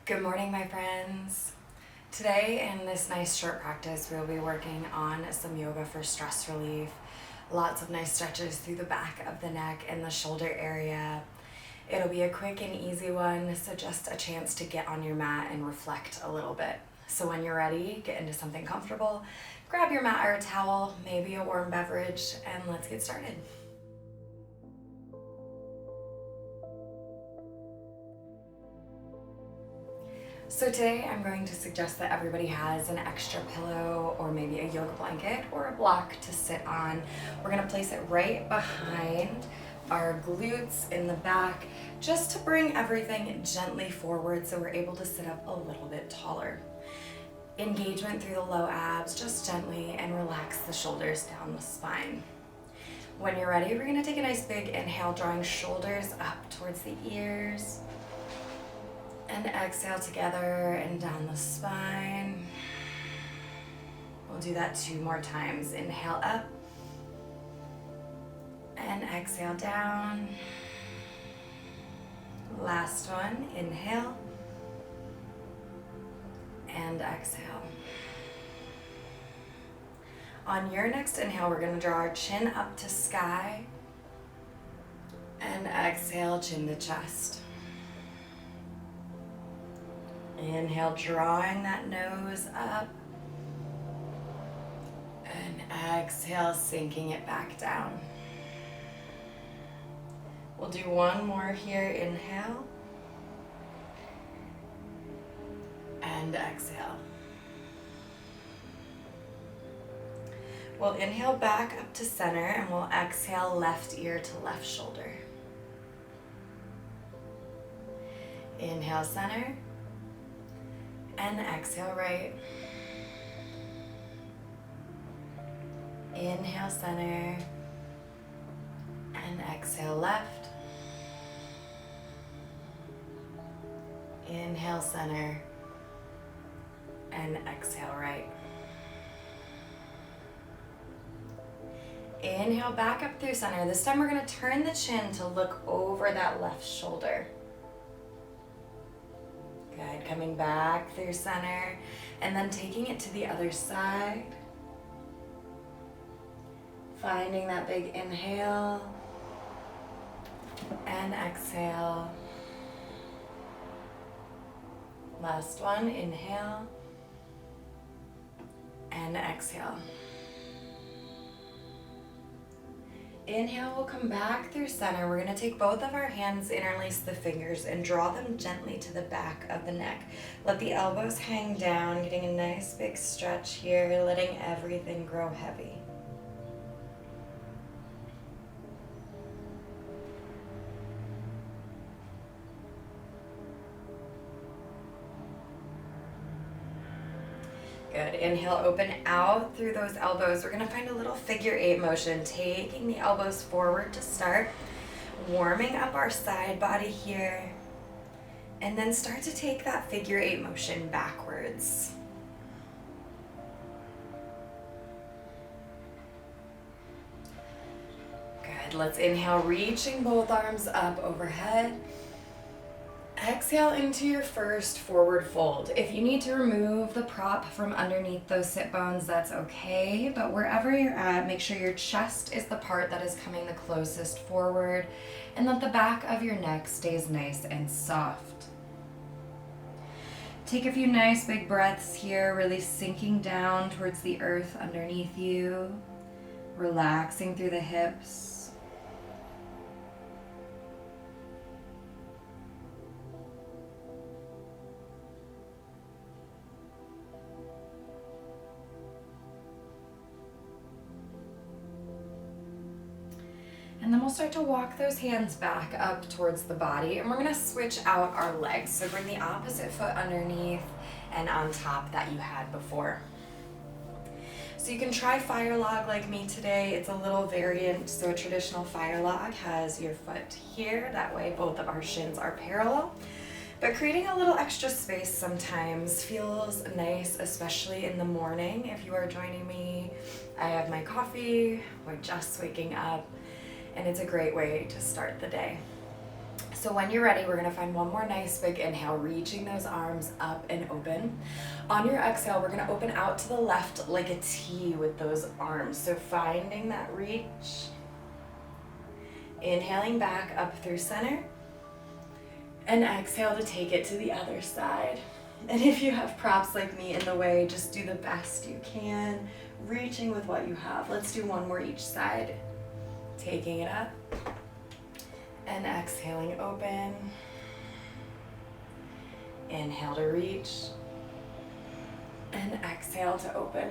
Good morning, my friends. Today in this nice short practice, we'll be working on some yoga for stress relief. Lots of nice stretches through the back of the neck and the shoulder area. It'll be a quick and easy one, so just a chance to get on your mat and reflect a little bit. So when you're ready, get into something comfortable, grab your mat or a towel, maybe a warm beverage, and let's get started. So today I'm going to suggest that everybody has an extra pillow or maybe a yoga blanket or a block to sit on. We're going to place it right behind our glutes in the back just to bring everything gently forward so we're able to sit up a little bit taller. Engagement through the low abs, just gently, and relax the shoulders down the spine. When you're ready, we're going to take a nice big inhale, drawing shoulders up towards the ears. And exhale together and down the spine. We'll do that 2 more times. Inhale up and exhale down. Last one, inhale and exhale. On your next inhale, we're going to draw our chin up to sky and exhale, chin to chest. Inhale, drawing that nose up, and exhale, sinking it back down. We'll do one more here. Inhale and exhale. We'll inhale back up to center, and we'll exhale left ear to left shoulder. Inhale, center. And exhale right. Inhale center. And exhale left. Inhale center. And exhale right. Inhale back up through center. This time we're going to turn the chin to look over that left shoulder. Good, coming back through center and then taking it to the other side. Finding that big inhale and exhale. Last one, inhale and exhale. Inhale, we'll come back through center. We're going to take both of our hands, interlace the fingers, and draw them gently to the back of the neck. Let the elbows hang down, getting a nice big stretch here, letting everything grow heavy. Good. Inhale, open out through those elbows. We're going to find a little figure 8 motion, taking the elbows forward to start, warming up our side body here, and then start to take that figure 8 motion backwards. Good. Let's inhale, reaching both arms up overhead. Exhale into your first forward fold. If you need to remove the prop from underneath those sit bones, that's okay, but wherever you're at, make sure your chest is the part that is coming the closest forward and that the back of your neck stays nice and soft. Take a few nice big breaths here, really sinking down towards the earth underneath you, relaxing through the hips. And then we'll start to walk those hands back up towards the body, and we're going to switch out our legs. So bring the opposite foot underneath and on top that you had before. So you can try fire log like me today. It's a little variant. So a traditional fire log has your foot here. That way both of our shins are parallel. But creating a little extra space sometimes feels nice, especially in the morning. If you are joining me, I have my coffee, we're just waking up, and it's a great way to start the day. So when you're ready, we're gonna find one more nice big inhale, reaching those arms up and open. On your exhale, we're gonna open out to the left like a T with those arms. So finding that reach. Inhaling back up through center. And exhale to take it to the other side. And if you have props like me in the way, just do the best you can, reaching with what you have. Let's do one more each side. Taking it up. And exhaling, open. Inhale to reach. And exhale to open.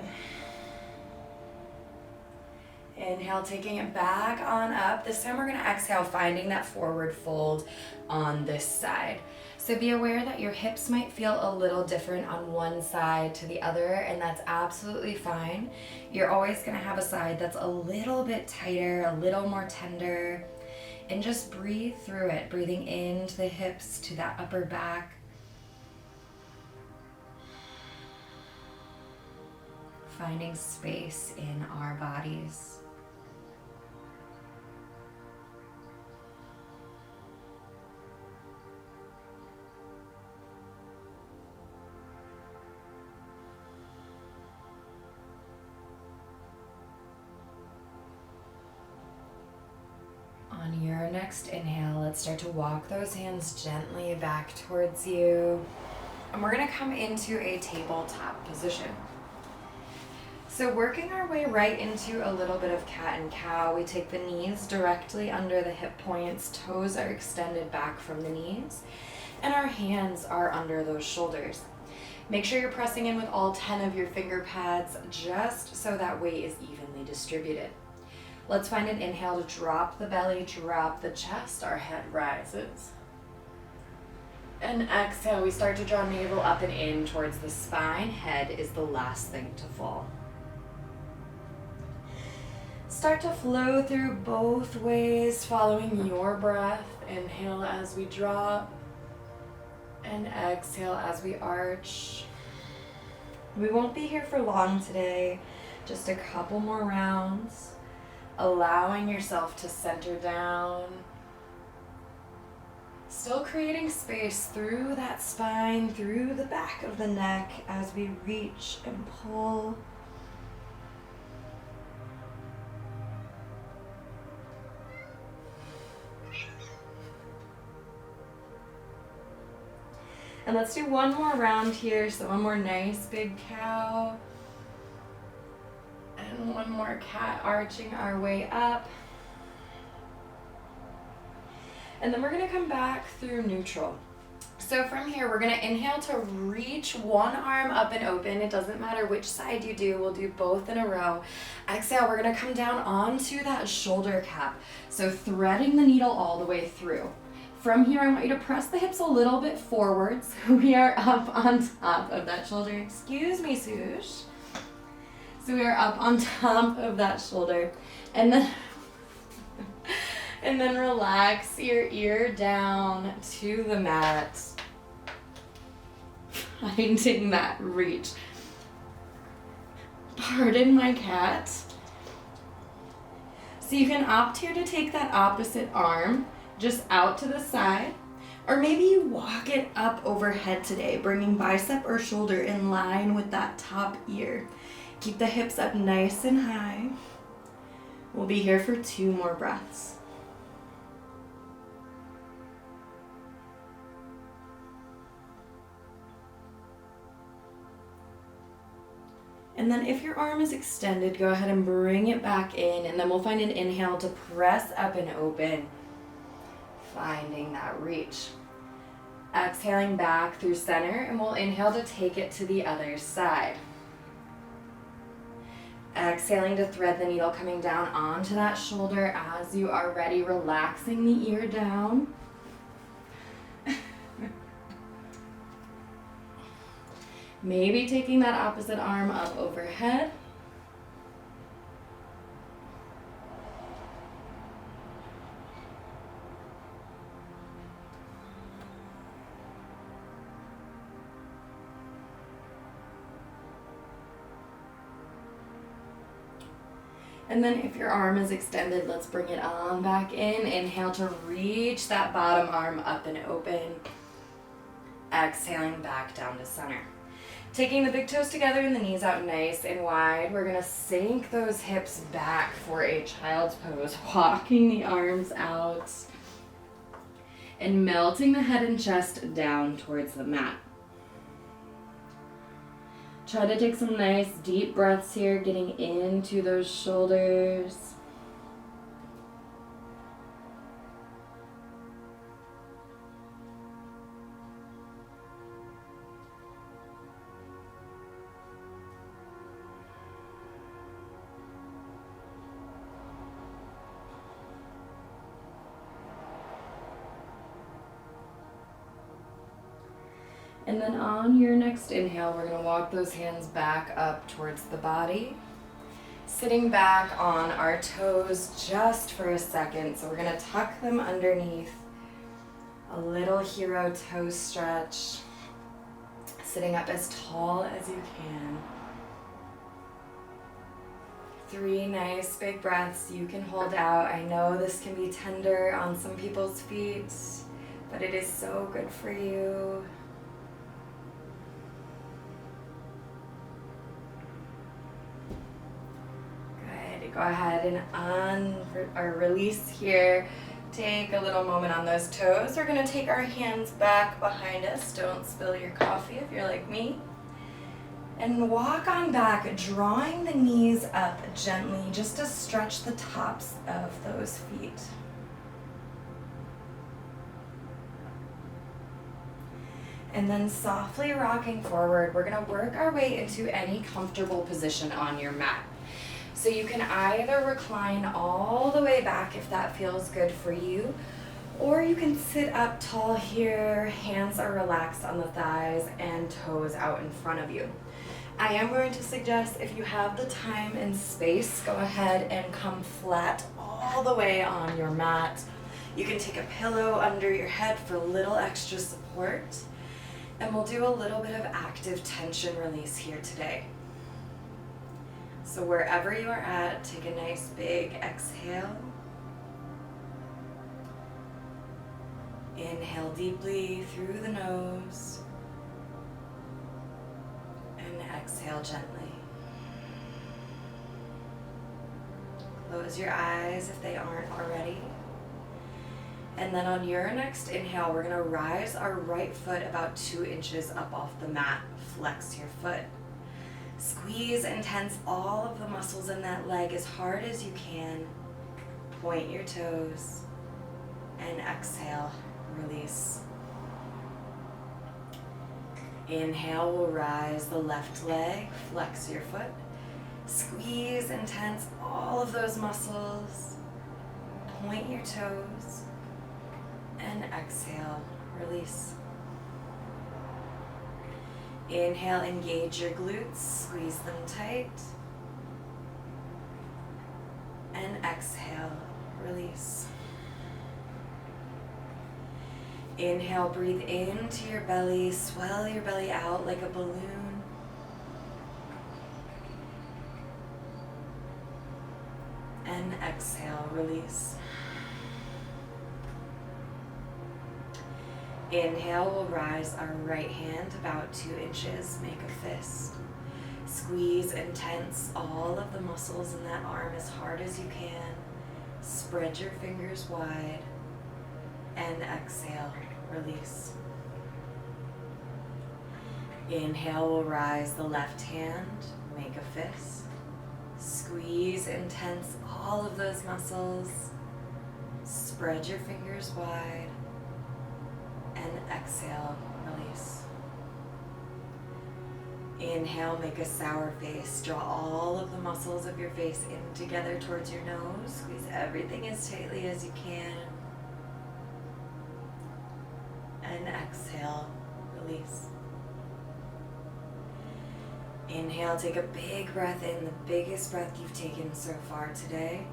Inhale, taking it back on up. This time we're gonna exhale, finding that forward fold on this side. So be aware that your hips might feel a little different on one side to the other, and that's absolutely fine. You're always gonna have a side that's a little bit tighter, a little more tender, and just breathe through it, breathing into the hips to that upper back. Finding space in our bodies. On your next inhale, let's start to walk those hands gently back towards you. And we're gonna come into a tabletop position. So working our way right into a little bit of cat and cow, we take the knees directly under the hip points, toes are extended back from the knees, and our hands are under those shoulders. Make sure you're pressing in with all 10 of your finger pads, just so that weight is evenly distributed. Let's find an inhale to drop the belly, drop the chest, our head rises. And exhale, we start to draw navel up and in towards the spine. Head is the last thing to fall. Start to flow through both ways, following your breath. Inhale as we drop, and exhale as we arch. We won't be here for long today, just a couple more rounds. Allowing yourself to center down. Still creating space through that spine, through the back of the neck as we reach and pull. And let's do one more round here. So one more nice big cow. And one more cat, arching our way up. And then we're gonna come back through neutral. So from here, we're gonna inhale to reach one arm up and open. It doesn't matter which side you do, we'll do both in a row. Exhale, we're gonna come down onto that shoulder cap. So threading the needle all the way through. From here, I want you to press the hips a little bit forwards. We are up on top of that shoulder. Excuse me, Sush. So we are up on top of that shoulder. And then relax your ear down to the mat. Finding that reach. Pardon my cat. So you can opt here to take that opposite arm just out to the side, or maybe you walk it up overhead today, bringing bicep or shoulder in line with that top ear. Keep the hips up nice and high. We'll be here for 2 more breaths. And then if your arm is extended, go ahead and bring it back in, and then we'll find an inhale to press up and open. Finding that reach. Exhaling back through center, and we'll inhale to take it to the other side. Exhaling to thread the needle, coming down onto that shoulder as you are ready, relaxing the ear down. Maybe taking that opposite arm up overhead. And then if your arm is extended, let's bring it on back in. Inhale to reach that bottom arm up and open. Exhaling back down to center. Taking the big toes together and the knees out nice and wide. We're gonna sink those hips back for a child's pose, walking the arms out and melting the head and chest down towards the mat. Try to take some nice deep breaths here, getting into those shoulders. And then on your next inhale, we're going to walk those hands back up towards the body. Sitting back on our toes just for a second. So we're going to tuck them underneath. A little hero toe stretch. Sitting up as tall as you can. 3 nice big breaths you can hold out. I know this can be tender on some people's feet, but it is so good for you. Go ahead and release here. Take a little moment on those toes. We're going to take our hands back behind us. Don't spill your coffee if you're like me. And walk on back, drawing the knees up gently just to stretch the tops of those feet. And then softly rocking forward, we're going to work our way into any comfortable position on your mat. So you can either recline all the way back if that feels good for you, or you can sit up tall here, hands are relaxed on the thighs and toes out in front of you. I am going to suggest if you have the time and space, go ahead and come flat all the way on your mat. You can take a pillow under your head for a little extra support, and we'll do a little bit of active tension release here today. So wherever you are at, take a nice big exhale. Inhale deeply through the nose. And exhale gently. Close your eyes if they aren't already. And then on your next inhale, we're going to rise our right foot about 2 inches up off the mat. Flex your foot. Squeeze and tense all of the muscles in that leg as hard as you can. Point your toes and exhale, release. Inhale, we'll rise the left leg, flex your foot. Squeeze and tense all of those muscles. Point your toes and exhale, release. Inhale, engage your glutes, squeeze them tight. And exhale, release. Inhale, breathe into your belly, swell your belly out like a balloon. And exhale, release. Inhale, we'll rise our right hand about 2 inches, make a fist. Squeeze and tense all of the muscles in that arm as hard as you can. Spread your fingers wide and exhale, release. Inhale, we'll rise the left hand, make a fist. Squeeze and tense all of those muscles. Spread your fingers wide. And exhale, release. Inhale, make a sour face. Draw all of the muscles of your face in together towards your nose. Squeeze everything as tightly as you can. And exhale, release. Inhale, take a big breath in, the biggest breath you've taken so far today.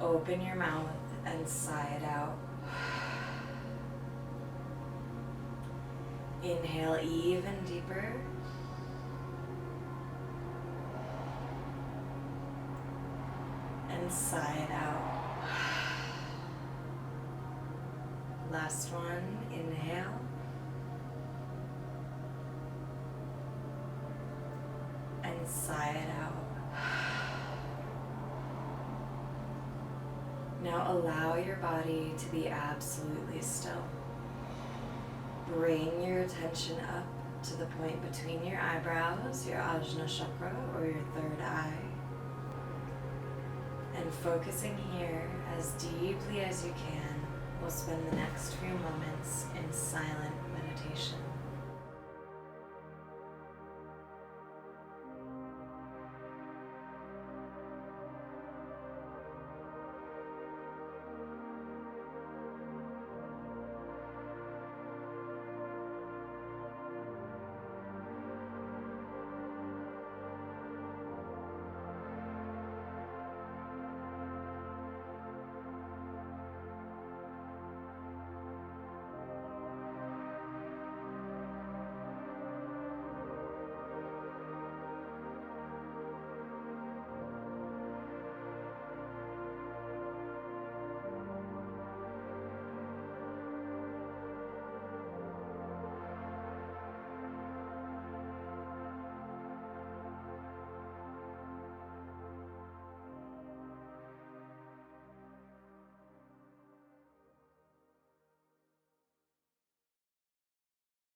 Open your mouth and sigh it out. Inhale even deeper. sigh it out. Last one, inhale. And sigh it out. Now allow your body to be absolutely still. Bring your attention up to the point between your eyebrows, your Ajna chakra or your third eye. And focusing here as deeply as you can, we'll spend the next few moments in silent meditation.